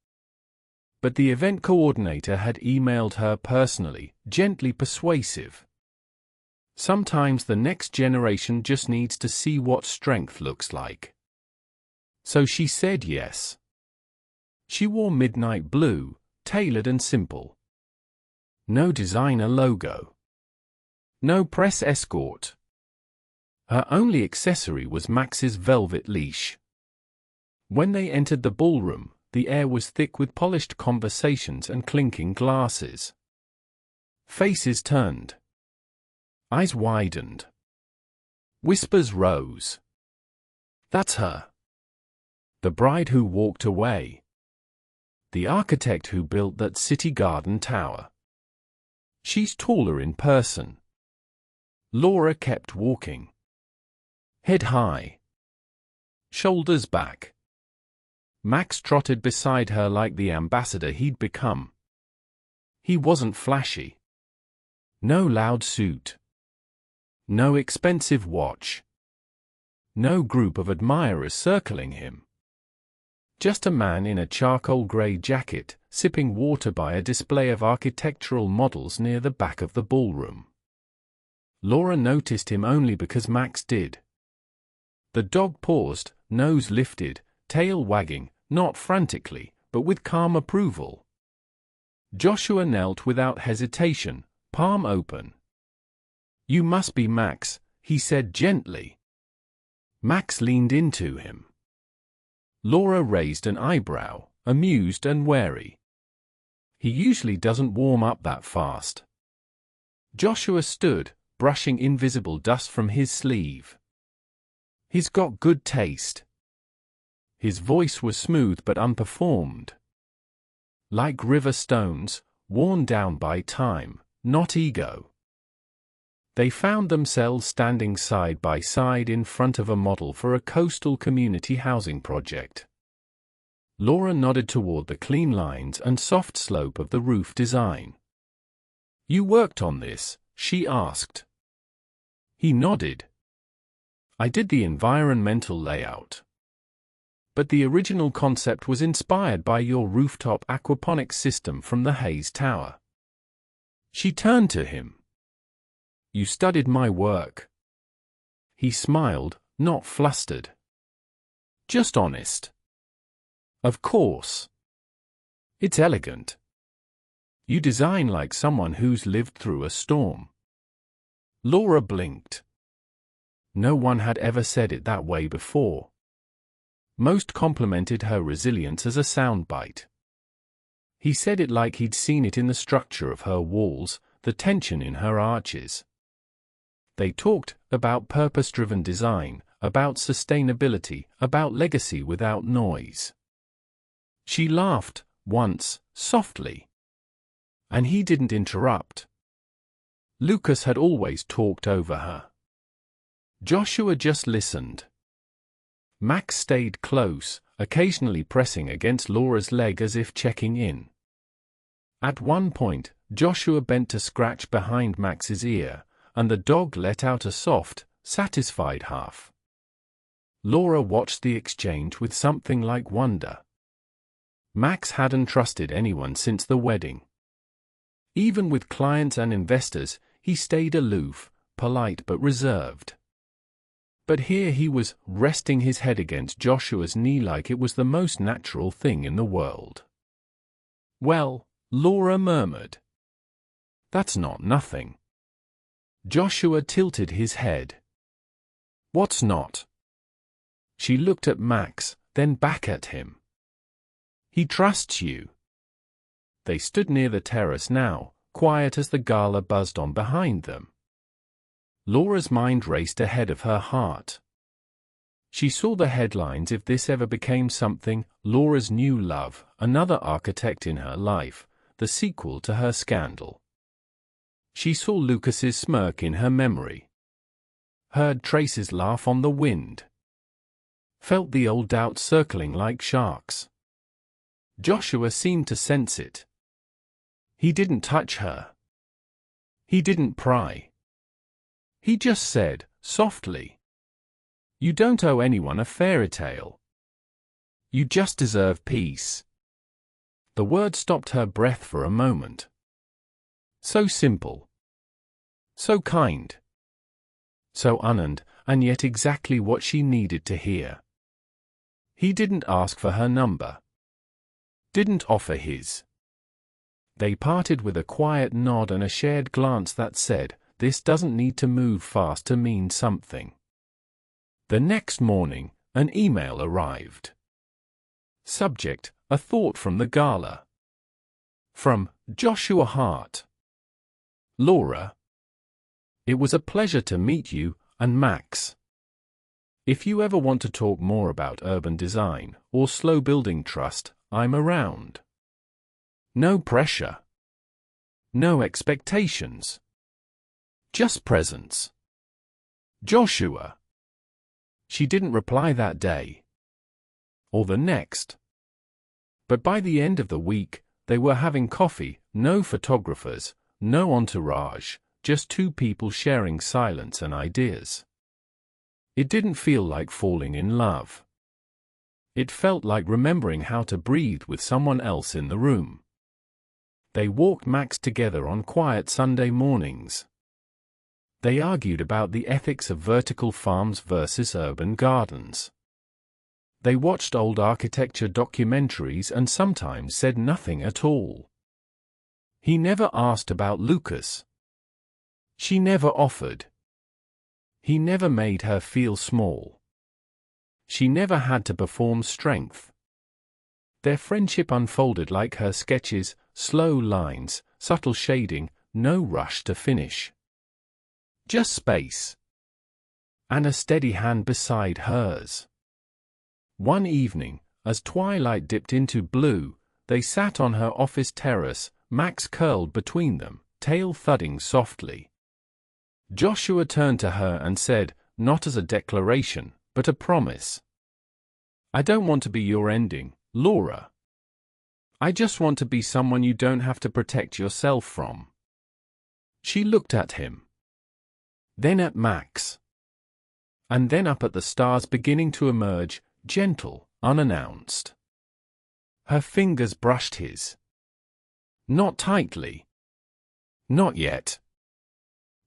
But the event coordinator had emailed her personally, gently persuasive. Sometimes the next generation just needs to see what strength looks like. So she said yes. She wore midnight blue, tailored and simple. No designer logo. No press escort. Her only accessory was Max's velvet leash. When they entered the ballroom, the air was thick with polished conversations and clinking glasses. Faces turned. Eyes widened. Whispers rose. That's her. The bride who walked away. The architect who built that city garden tower. She's taller in person. Laura kept walking. Head high. Shoulders back. Max trotted beside her like the ambassador he'd become. He wasn't flashy. No loud suit. No expensive watch. No group of admirers circling him. Just a man in a charcoal grey jacket, sipping water by a display of architectural models near the back of the ballroom. Laura noticed him only because Max did. The dog paused, nose lifted, tail wagging, not frantically, but with calm approval. Joshua knelt without hesitation, palm open. "You must be Max," he said gently. Max leaned into him. Laura raised an eyebrow, amused and wary. "He usually doesn't warm up that fast." Joshua stood, brushing invisible dust from his sleeve. "He's got good taste." His voice was smooth but unperformed. Like river stones, worn down by time, not ego. They found themselves standing side by side in front of a model for a coastal community housing project. Laura nodded toward the clean lines and soft slope of the roof design. "You worked on this?" she asked. He nodded. "I did the environmental layout. But the original concept was inspired by your rooftop aquaponics system from the Hayes Tower." She turned to him. "You studied my work." He smiled, not flustered. "Just honest." "Of course. It's elegant. You design like someone who's lived through a storm." Laura blinked. No one had ever said it that way before. Most complimented her resilience as a soundbite. He said it like he'd seen it in the structure of her walls, the tension in her arches. They talked about purpose-driven design, about sustainability, about legacy without noise. She laughed, once, softly. And he didn't interrupt. Lucas had always talked over her. Joshua just listened. Max stayed close, occasionally pressing against Laura's leg as if checking in. At one point, Joshua bent to scratch behind Max's ear, and the dog let out a soft, satisfied huff. Laura watched the exchange with something like wonder. Max hadn't trusted anyone since the wedding. Even with clients and investors, he stayed aloof, polite but reserved. But here he was, resting his head against Joshua's knee like it was the most natural thing in the world. "Well," Laura murmured. "That's not nothing." Joshua tilted his head. "What's not?" She looked at Max, then back at him. "He trusts you." They stood near the terrace now, quiet as the gala buzzed on behind them. Laura's mind raced ahead of her heart. She saw the headlines if this ever became something: Laura's new love, another architect in her life, the sequel to her scandal. She saw Lucas's smirk in her memory. Heard Trace's laugh on the wind. Felt the old doubts circling like sharks. Joshua seemed to sense it. He didn't touch her. He didn't pry. He just said, softly, "You don't owe anyone a fairy tale. You just deserve peace." The word stopped her breath for a moment. So simple. So kind. So unearned, and yet exactly what she needed to hear. He didn't ask for her number. Didn't offer his. They parted with a quiet nod and a shared glance that said, "This doesn't need to move fast to mean something." The next morning, an email arrived. Subject: a thought from the gala. From Joshua Hart. Laura. It was a pleasure to meet you, and Max. If you ever want to talk more about urban design, or slow building trust, I'm around. No pressure. No expectations. Just presence. Joshua. She didn't reply that day. Or the next. But by the end of the week, they were having coffee, no photographers, no entourage, just two people sharing silence and ideas. It didn't feel like falling in love. It felt like remembering how to breathe with someone else in the room. They walked Max together on quiet Sunday mornings. They argued about the ethics of vertical farms versus urban gardens. They watched old architecture documentaries and sometimes said nothing at all. He never asked about Lucas. She never offered. He never made her feel small. She never had to perform strength. Their friendship unfolded like her sketches, slow lines, subtle shading, no rush to finish. Just space. And a steady hand beside hers. One evening, as twilight dipped into blue, they sat on her office terrace, Max curled between them, tail thudding softly. Joshua turned to her and said, not as a declaration, but a promise. I don't want to be your ending, Laura. I just want to be someone you don't have to protect yourself from. She looked at him. Then at Max. And then up at the stars beginning to emerge, gentle, unannounced. Her fingers brushed his. Not tightly. Not yet.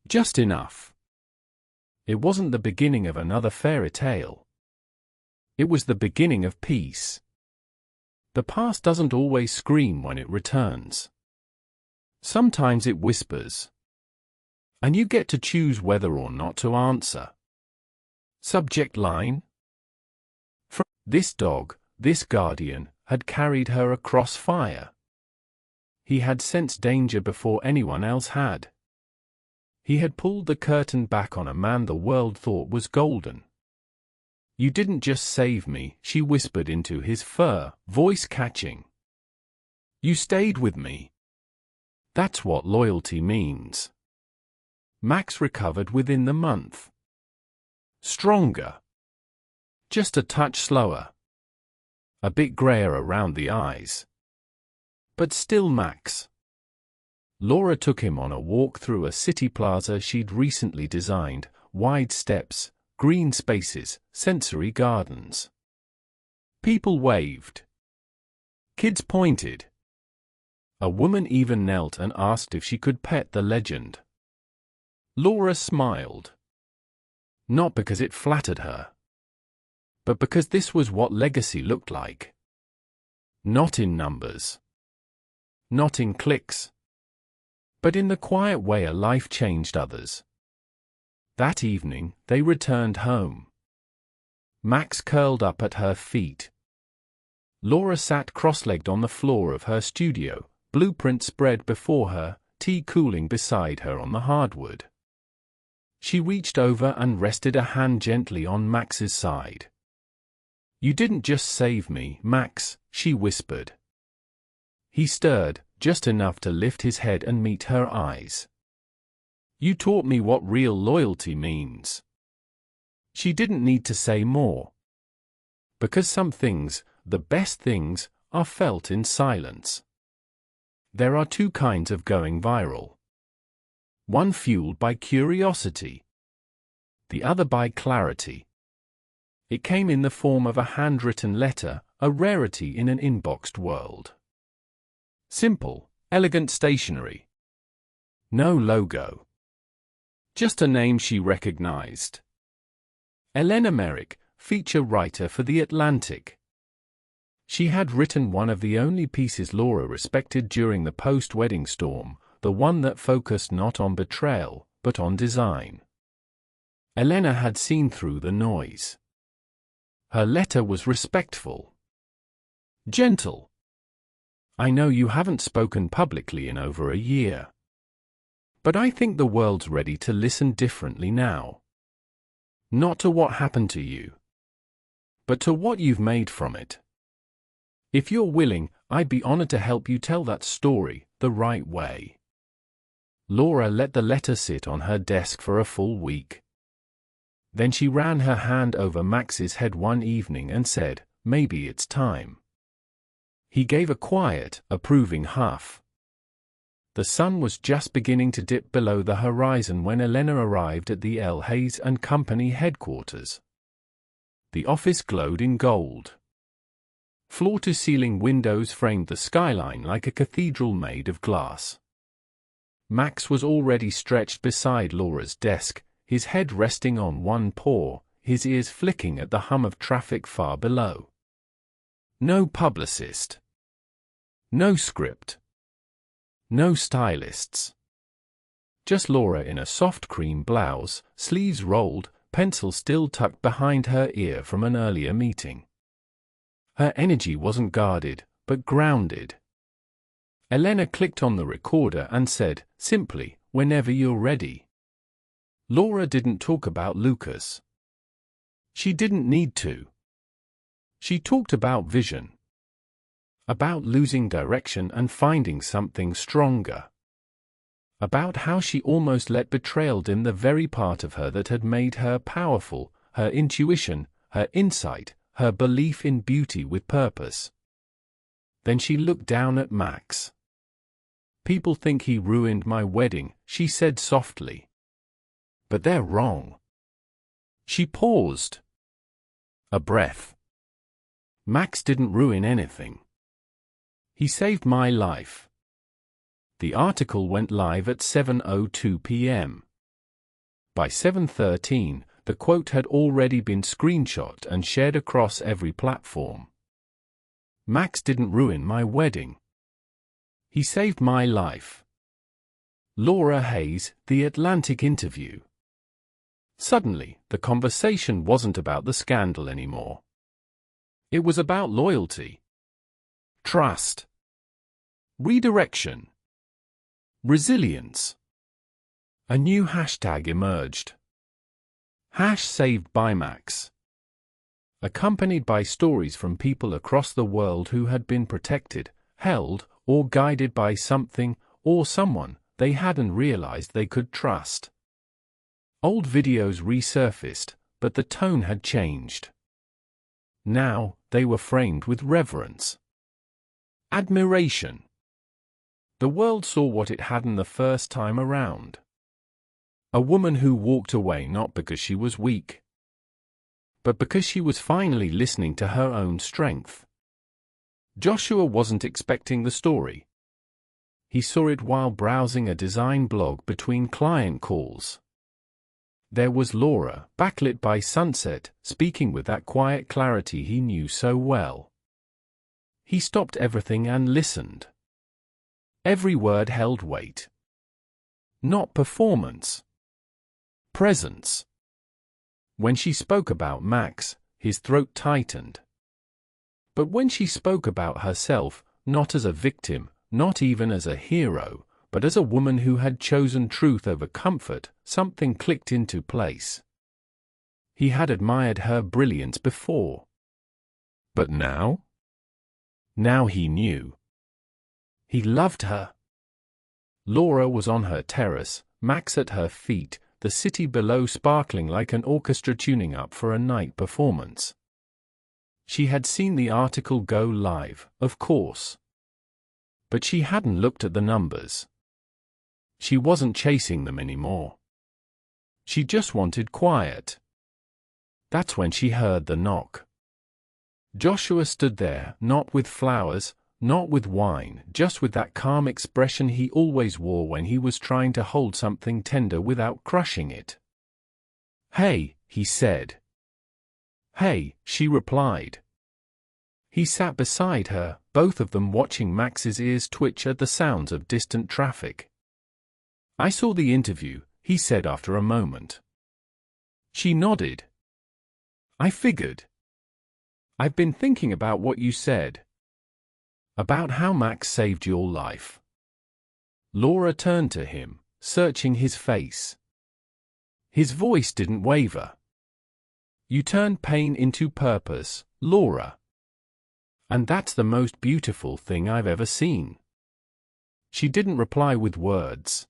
Just enough. It wasn't the beginning of another fairy tale. It was the beginning of peace. The past doesn't always scream when it returns. Sometimes it whispers. And you get to choose whether or not to answer. Subject line? From this dog, this guardian, had carried her across fire. He had sensed danger before anyone else had. He had pulled the curtain back on a man the world thought was golden. You didn't just save me, she whispered into his fur, voice catching. You stayed with me. That's what loyalty means. Max recovered within the month. Stronger. Just a touch slower. A bit grayer around the eyes. But still Max. Laura took him on a walk through a city plaza she'd recently designed, wide steps, green spaces, sensory gardens. People waved. Kids pointed. A woman even knelt and asked if she could pet the legend. Laura smiled. Not because it flattered her, but because this was what legacy looked like. Not in numbers. Not in clicks. But in the quiet way a life changed others. That evening, they returned home. Max curled up at her feet. Laura sat cross-legged on the floor of her studio, blueprint spread before her, tea cooling beside her on the hardwood. She reached over and rested a hand gently on Max's side. You didn't just save me, Max, she whispered. He stirred, just enough to lift his head and meet her eyes. You taught me what real loyalty means. She didn't need to say more. Because some things, the best things, are felt in silence. There are two kinds of going viral. One fueled by curiosity. The other by clarity. It came in the form of a handwritten letter, a rarity in an inboxed world. Simple, elegant stationery. No logo. Just a name she recognized. Elena Merrick, feature writer for The Atlantic. She had written one of the only pieces Laura respected during the post-wedding storm, the one that focused not on betrayal, but on design. Elena had seen through the noise. Her letter was respectful. Gentle. I know you haven't spoken publicly in over a year. But I think the world's ready to listen differently now. Not to what happened to you, but to what you've made from it. If you're willing, I'd be honored to help you tell that story the right way. Laura let the letter sit on her desk for a full week. Then she ran her hand over Max's head one evening and said, maybe it's time. He gave a quiet, approving huff. The sun was just beginning to dip below the horizon when Elena arrived at the L. Hayes & Company headquarters. The office glowed in gold. Floor-to-ceiling windows framed the skyline like a cathedral made of glass. Max was already stretched beside Laura's desk, his head resting on one paw, his ears flicking at the hum of traffic far below. No publicist. No script. No stylists. Just Laura in a soft cream blouse, sleeves rolled, pencil still tucked behind her ear from an earlier meeting. Her energy wasn't guarded, but grounded. Elena clicked on the recorder and said, simply, "Whenever you're ready." Laura didn't talk about Lucas. She didn't need to. She talked about vision. About losing direction and finding something stronger. About how she almost let betrayal dim the very part of her that had made her powerful, her intuition, her insight, her belief in beauty with purpose. Then she looked down at Max. "People think he ruined my wedding," she said softly. "But they're wrong." She paused. A breath. "Max didn't ruin anything. He saved my life." The article went live at 7:02 p.m. By 7:13, the quote had already been screenshot and shared across every platform. "Max didn't ruin my wedding. He saved my life." Laura Hayes, The Atlantic interview. Suddenly, the conversation wasn't about the scandal anymore. It was about loyalty. Trust. Redirection. Resilience. A new hashtag emerged. #SavedByMax. Accompanied by stories from people across the world who had been protected, held, or guided by something, or someone, they hadn't realized they could trust. Old videos resurfaced, but the tone had changed. Now, they were framed with reverence. Admiration. The world saw what it hadn't the first time around. A woman who walked away not because she was weak, but because she was finally listening to her own strength. Joshua wasn't expecting the story. He saw it while browsing a design blog between client calls. There was Laura, backlit by sunset, speaking with that quiet clarity he knew so well. He stopped everything and listened. Every word held weight. Not performance. Presence. When she spoke about Max, his throat tightened. But when she spoke about herself, not as a victim, not even as a hero, but as a woman who had chosen truth over comfort, something clicked into place. He had admired her brilliance before. But now? Now he knew. He loved her. Laura was on her terrace, Max at her feet, the city below sparkling like an orchestra tuning up for a night performance. She had seen the article go live, of course. But she hadn't looked at the numbers. She wasn't chasing them anymore. She just wanted quiet. That's when she heard the knock. Joshua stood there, not with flowers, not with wine, just with that calm expression he always wore when he was trying to hold something tender without crushing it. "Hey," he said. "Hey," she replied. He sat beside her, both of them watching Max's ears twitch at the sounds of distant traffic. "I saw the interview," he said after a moment. She nodded. "I figured. I've been thinking about what you said. About how Max saved your life." Laura turned to him, searching his face. His voice didn't waver. "You turned pain into purpose, Laura. And that's the most beautiful thing I've ever seen." She didn't reply with words.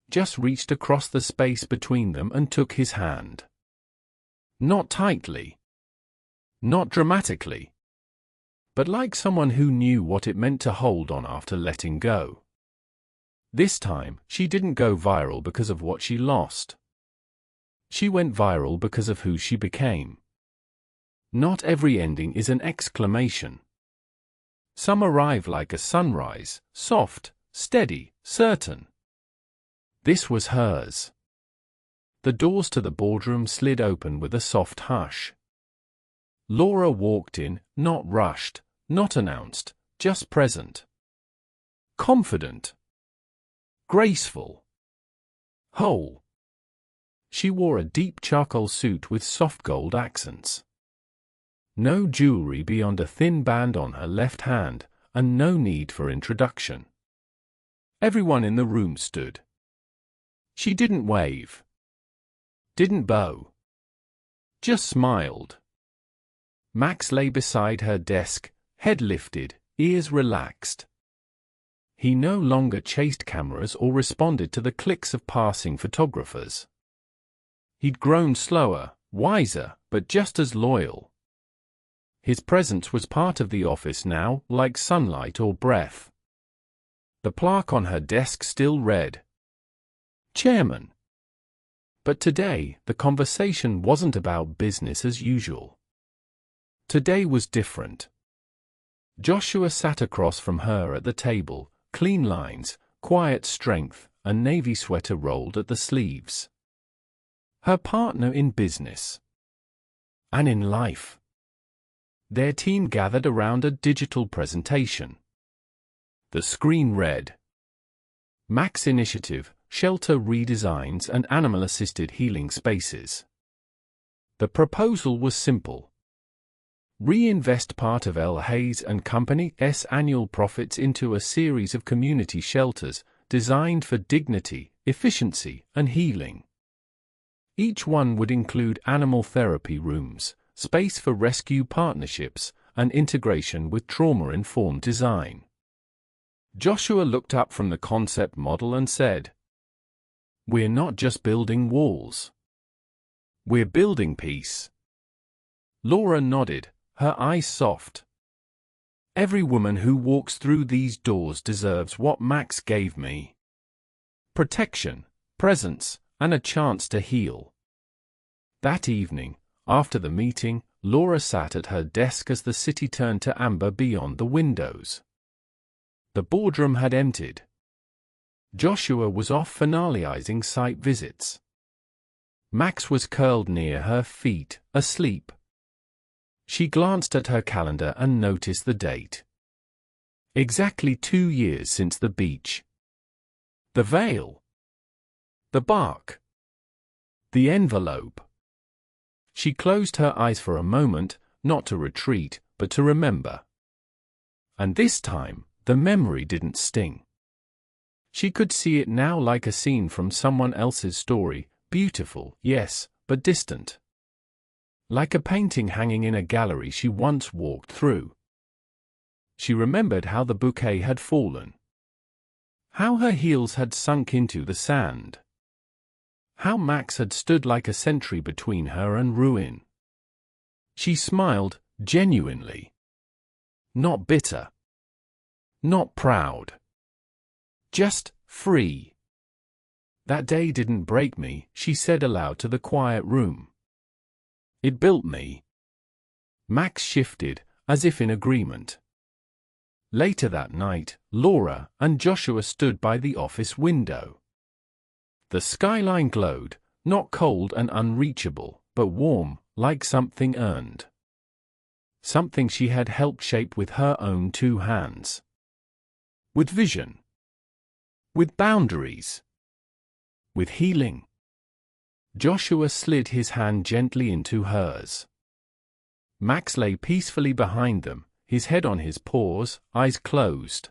Just reached across the space between them and took his hand. Not tightly. Not dramatically. But like someone who knew what it meant to hold on after letting go. This time, she didn't go viral because of what she lost. She went viral because of who she became. Not every ending is an exclamation. Some arrive like a sunrise, soft, steady, certain. This was hers. The doors to the boardroom slid open with a soft hush. Laura walked in, not rushed, not announced, just present. Confident. Graceful. Whole. She wore a deep charcoal suit with soft gold accents. No jewelry beyond a thin band on her left hand, and no need for introduction. Everyone in the room stood. She didn't wave. Didn't bow. Just smiled. Max lay beside her desk, head lifted, ears relaxed. He no longer chased cameras or responded to the clicks of passing photographers. He'd grown slower, wiser, but just as loyal. His presence was part of the office now, like sunlight or breath. The plaque on her desk still read, Chairman. But today, the conversation wasn't about business as usual. Today was different. Joshua sat across from her at the table, clean lines, quiet strength, a navy sweater rolled at the sleeves. Her partner in business. And in life. Their team gathered around a digital presentation. The screen read, Max Initiative, Shelter Redesigns and Animal-Assisted Healing Spaces. The proposal was simple. Reinvest part of L. Hayes and Company's annual profits into a series of community shelters designed for dignity, efficiency, and healing. Each one would include animal therapy rooms, space for rescue partnerships, and integration with trauma-informed design. Joshua looked up from the concept model and said, We're not just building walls. We're building peace. Laura nodded, her eyes soft. Every woman who walks through these doors deserves what Max gave me. Protection, presence, and a chance to heal. That evening, after the meeting, Laura sat at her desk as the city turned to amber beyond the windows. The boardroom had emptied. Joshua was off finalizing site visits. Max was curled near her feet, asleep. She glanced at her calendar and noticed the date. Exactly 2 years since the beach. The veil. The bark. The envelope. She closed her eyes for a moment, not to retreat, but to remember. And this time, the memory didn't sting. She could see it now like a scene from someone else's story, beautiful, yes, but distant. Like a painting hanging in a gallery she once walked through. She remembered how the bouquet had fallen. How her heels had sunk into the sand. How Max had stood like a sentry between her and ruin. She smiled, genuinely. Not bitter. Not proud. Just free. That day didn't break me, she said aloud to the quiet room. It built me. Max shifted, as if in agreement. Later that night, Laura and Joshua stood by the office window. The skyline glowed, not cold and unreachable, but warm, like something earned. Something she had helped shape with her own 2 hands. With vision. With boundaries. With healing. Joshua slid his hand gently into hers. Max lay peacefully behind them, his head on his paws, eyes closed.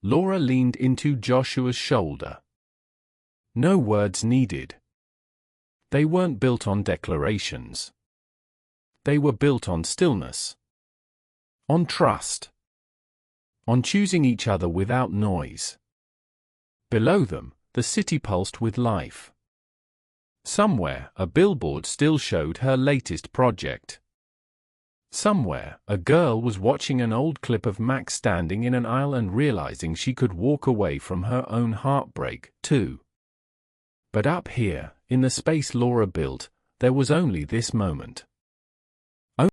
Laura leaned into Joshua's shoulder. No words needed. They weren't built on declarations. They were built on stillness. On trust. On choosing each other without noise. Below them, the city pulsed with life. Somewhere, a billboard still showed her latest project. Somewhere, a girl was watching an old clip of Max standing in an aisle and realizing she could walk away from her own heartbreak, too. But up here, in the space Laura built, there was only this moment.